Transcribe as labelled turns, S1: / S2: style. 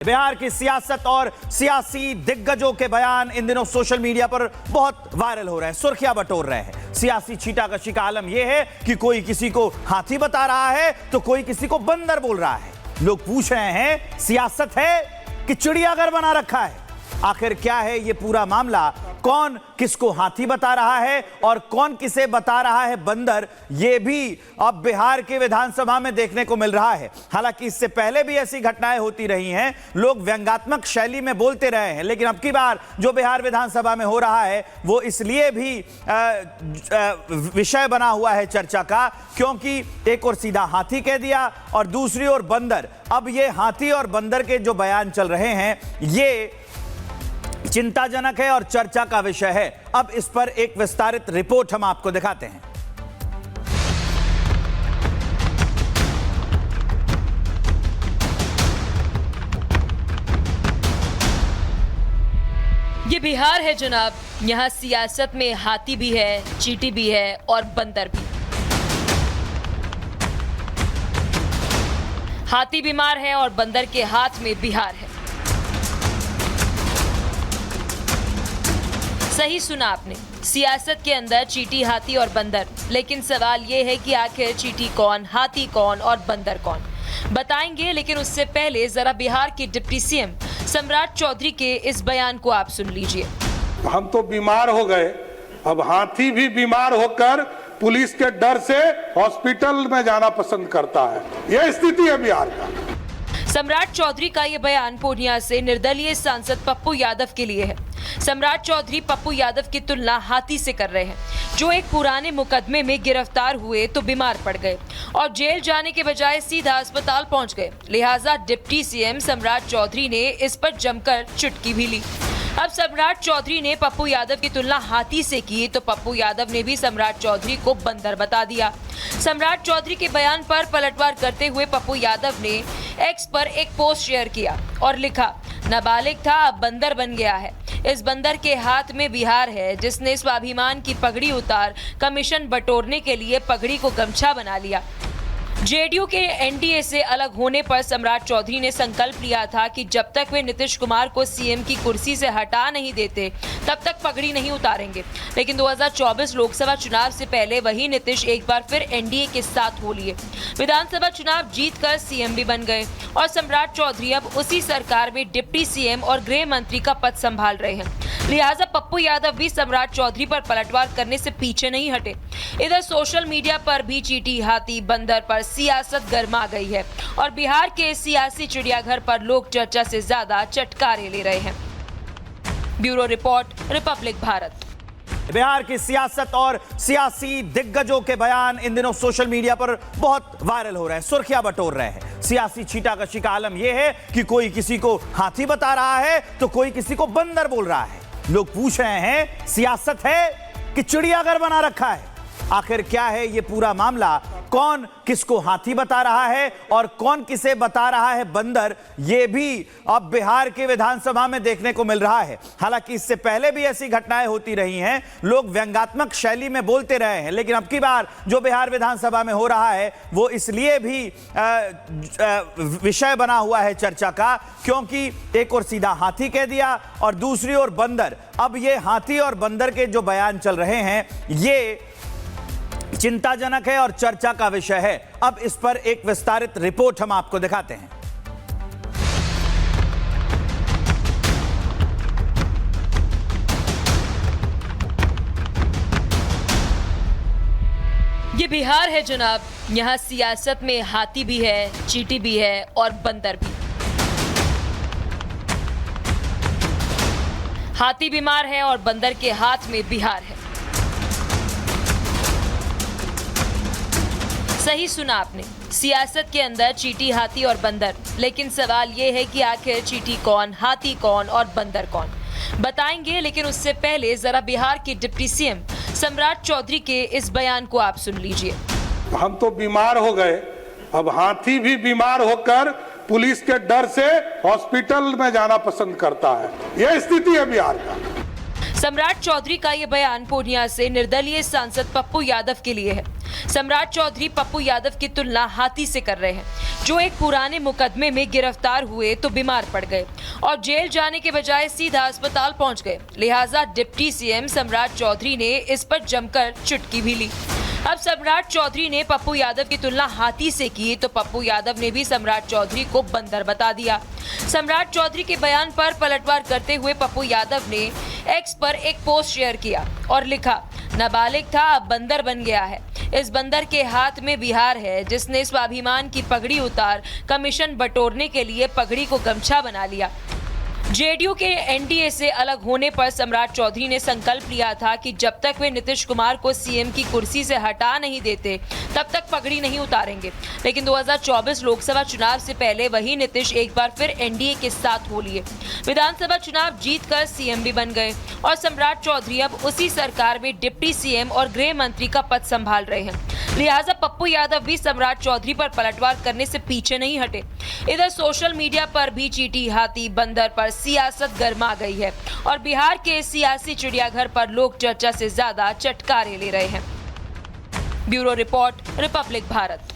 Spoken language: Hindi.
S1: बिहार की सियासत और सियासी दिग्गजों के बयान इन दिनों सोशल मीडिया पर बहुत वायरल हो रहे हैं, सुर्खियां बटोर रहे हैं। सियासी छींटाकशी का आलम यह है कि कोई किसी को हाथी बता रहा है तो कोई किसी को बंदर बोल रहा है। लोग पूछ रहे हैं, सियासत है कि चिड़ियाघर बना रखा है? आखिर क्या है ये पूरा मामला? कौन किसको हाथी बता रहा है और कौन किसे बता रहा है बंदर? ये भी अब बिहार के विधानसभा में देखने को मिल रहा है। हालांकि इससे पहले भी ऐसी घटनाएं होती रही हैं, लोग व्यंग्यात्मक शैली में बोलते रहे हैं, लेकिन अब की बार जो बिहार विधानसभा में हो रहा है वो इसलिए भी विषय बना हुआ है चर्चा का, क्योंकि एक और सीधा हाथी कह दिया और दूसरी ओर बंदर। अब ये हाथी और बंदर के जो बयान चल रहे हैं ये चिंताजनक है और चर्चा का विषय है। अब इस पर एक विस्तारित रिपोर्ट हम आपको दिखाते हैं।
S2: ये बिहार है जनाब, यहाँ सियासत में हाथी भी है, चींटी भी है और बंदर भी। हाथी बीमार है और बंदर के हाथ में बिहार है। सही सुना आपने, सियासत के अंदर चींटी, हाथी और बंदर। लेकिन सवाल ये है कि आखिर चींटी कौन, हाथी कौन और बंदर कौन? बताएंगे, लेकिन उससे पहले जरा बिहार के डिप्टी सीएम सम्राट चौधरी के इस बयान को आप सुन लीजिए।
S3: हम तो बीमार हो गए, अब हाथी भी बीमार होकर पुलिस के डर से हॉस्पिटल में जाना पसंद करता है। यह स्थिति है बिहार का।
S2: सम्राट चौधरी का ये बयान पूर्णिया से निर्दलीय सांसद पप्पू यादव के लिए है। सम्राट चौधरी पप्पू यादव की तुलना हाथी से कर रहे हैं, जो एक पुराने मुकदमे में गिरफ्तार हुए तो बीमार पड़ गए और जेल जाने के बजाय सीधा अस्पताल पहुंच गए। लिहाजा डिप्टी सीएम सम्राट चौधरी ने इस पर जमकर चुटकी भी ली। अब सम्राट चौधरी ने पप्पू यादव की तुलना हाथी से की तो पप्पू यादव ने भी सम्राट चौधरी को बंदर बता दिया। सम्राट चौधरी के बयान पर पलटवार करते हुए पप्पू यादव ने एक्स पर एक पोस्ट शेयर किया और लिखा, नाबालिग था अब बंदर बन गया है। इस बंदर के हाथ में बिहार है, जिसने स्वाभिमान की पगड़ी उतार कमीशन बटोरने के लिए पगड़ी को गमछा बना लिया। जेडीयू के एनडीए से अलग होने पर सम्राट चौधरी ने संकल्प लिया था कि जब तक वे नीतीश कुमार को सीएम की कुर्सी से हटा नहीं देते तब तक पगड़ी नहीं उतारेंगे। लेकिन 2024 लोकसभा चुनाव से पहले वही नीतीश एक बार फिर एनडीए के साथ हो लिए, विधानसभा चुनाव जीतकर सीएम भी बन गए और सम्राट चौधरी अब उसी सरकार में डिप्टी सीएम और गृह मंत्री का पद संभाल रहे हैं। लिहाजा पप्पू यादव भी सम्राट चौधरी पर पलटवार करने से पीछे नहीं हटे। इधर सोशल मीडिया पर भी चींटी, हाथी, बंदर पर सियासत गर्मा गई है और बिहार के सियासी चिड़ियाघर पर लोग चर्चा से ज्यादा चटकारे ले रहे हैं। Bureau report, Republic Bharat.
S1: Bihar की सियासत और सियासी दिग्गजों के बयान इन दिनों सोशल मीडिया पर बहुत वायरल हो रहे हैं, सुर्खियां बटोर रहे हैं। सियासी छींटाकशी का आलम यह है कि कोई किसी को हाथी बता रहा है तो कोई किसी को बंदर बोल रहा है। लोग पूछ रहे हैं, सियासत है कि चिड़ियाघर बना रखा है? आखिर क्या है ये पूरा मामला? कौन किसको हाथी बता रहा है और कौन किसे बता रहा है बंदर? ये भी अब बिहार के विधानसभा में देखने को मिल रहा है। हालांकि इससे पहले भी ऐसी घटनाएं होती रही हैं, लोग व्यंग्यात्मक शैली में बोलते रहे हैं, लेकिन अब की बार जो बिहार विधानसभा में हो रहा है वो इसलिए भी विषय बना हुआ है चर्चा का, क्योंकि एक और सीधा हाथी कह दिया और दूसरी ओर बंदर। अब ये हाथी और बंदर के जो बयान चल रहे हैं ये चिंताजनक है और चर्चा का विषय है। अब इस पर एक विस्तारित रिपोर्ट हम आपको दिखाते हैं।
S2: ये बिहार है जनाब, यहाँ सियासत में हाथी भी है, चींटी भी है और बंदर भी। हाथी बीमार है और बंदर के हाथ में बिहार है। सही सुना आपने, सियासत के अंदर चींटी, हाथी और बंदर। लेकिन सवाल ये है कि आखिर चींटी कौन, हाथी कौन और बंदर कौन? बताएंगे, लेकिन उससे पहले जरा बिहार के डिप्टी सीएम सम्राट चौधरी के इस बयान को आप सुन लीजिए।
S3: हम तो बीमार हो गए, अब हाथी भी बीमार होकर पुलिस के डर से हॉस्पिटल में जाना पसंद करता है। यह स्थिति है बिहार का।
S2: सम्राट चौधरी का ये बयान पूर्णिया से निर्दलीय सांसद पप्पू यादव के लिए है। सम्राट चौधरी पप्पू यादव की तुलना हाथी से कर रहे हैं, जो एक पुराने मुकदमे में गिरफ्तार हुए तो बीमार पड़ गए और जेल जाने के बजाय सीधा अस्पताल पहुंच गए। लिहाजा डिप्टी सीएम सम्राट चौधरी ने इस पर जमकर चुटकी भी ली। अब सम्राट चौधरी ने पप्पू यादव की तुलना हाथी से की तो पप्पू यादव ने भी सम्राट चौधरी को बंदर बता दिया। सम्राट चौधरी के बयान पर पलटवार करते हुए पप्पू यादव ने एक्स पर एक पोस्ट शेयर किया और लिखा, नाबालिग था अब बंदर बन गया है। इस बंदर के हाथ में बिहार है, जिसने स्वाभिमान की पगड़ी उतार कमीशन बटोरने के लिए पगड़ी को गमछा बना लिया। जेडीयू के एनडीए से अलग होने पर सम्राट चौधरी ने संकल्प लिया था कि जब तक वे नीतीश कुमार को सीएम की कुर्सी से हटा नहीं देते तब तक पगड़ी नहीं उतारेंगे। लेकिन 2024 लोकसभा चुनाव से पहले वही नीतीश एक बार फिर एनडीए के साथ हो लिए। विधानसभा चुनाव जीतकर सीएम भी बन गए और सम्राट चौधरी अब उसी सरकार में डिप्टी सीएम और गृह मंत्री का पद संभाल रहे हैं। लिहाजा पप्पू यादव भी सम्राट चौधरी पर पलटवार करने से पीछे नहीं हटे। इधर सोशल मीडिया पर भी चींटी, हाथी, बंदर पर सियासत गर्मा गई है और बिहार के सियासी चिड़ियाघर पर लोग चर्चा से ज्यादा चटकारे ले रहे हैं। Bureau report, Republic Bharat.